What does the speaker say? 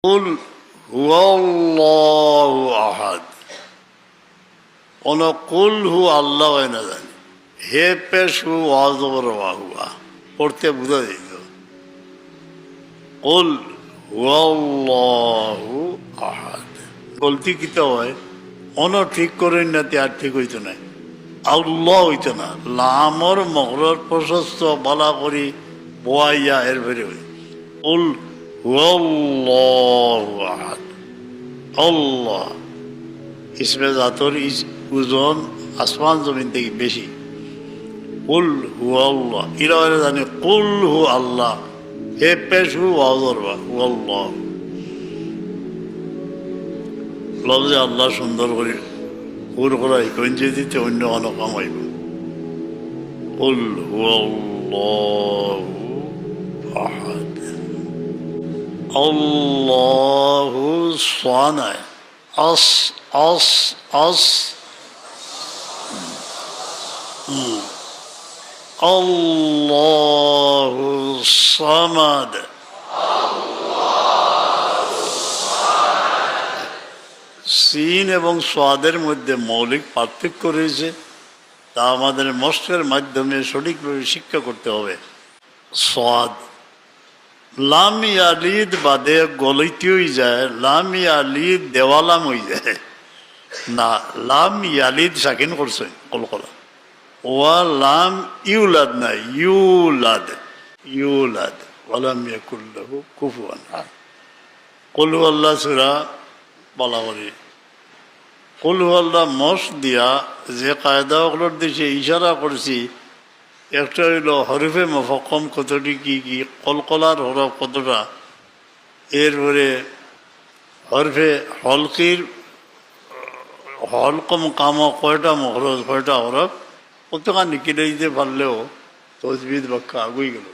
কুল হুয়াল্লাহু আহাদ। কুল হু আল্লাহ হয় না জানি, হে পেশ হু ওয়াজবর হুয়া পড়তে বুঝা দিত। কুল হুয়াল্লাহু আহাদ গলতি কিতা হয়, ঠিক করেন না আর ঠিক হইতো না, আল্লাহ হইতো না, লামর মগরর প্রশস্ত বালা করি বোয়াইয়া এর ভেরে হই। কুল হুয়াল্লাহু আহাদ। আল্লাহ ইসমে জাতর ওজন আসমান জমিন থেকে বেশি। কুল হু আল্লাহ, এরা জানে কুল হু আল্লাহ, হে পেশ হু আজরবা হু আল্লাহ। লফজে আল্লাহ সুন্দর করে হুর করা হিকঞ্জে দিতে অন্য অনকাম হইব। কুল হু আল্লাহু আহাদ। আল্লাহু সানায় আস আস আস আল্লাহু সামাদ। সিন এবং সোয়াদের মধ্যে মৌলিক পার্থক্য রয়েছে, তা আমাদের মস্কের মাধ্যমে সঠিকভাবে শিক্ষা করতে হবে। সোয়াদ লাম ইয়ালিদ বাদে গলিতি হয়ে যায়, লাম ইয়ালিদ দেওয়ালাম হয়ে যায় না, লাম ইয়ালিদ সাকিন করছে কলকলা। ওয়া লাম ইউলাদ না, ইউলাদ ইউলাদ ওয়ালাম ইয়াকুল্লাহু কুফুয়ান আহাদ। কুল হু আল্লাহ সূরা বলা করি। কুল হু আল্লাহ মস দিয়া যে কায়দাগুলোর দেশে ইশারা করছি, একটা হইল হরফে মফক্কম কতটি কি কি, কলকলার হরফ কতটা, এরপরে হরফে হলকির হলকম কাম কয়টা মখরজ কয়টা হরফ, কতখান নিকিলে দিতে পারলেও তসবিদ বাক্যা আগুই গেল।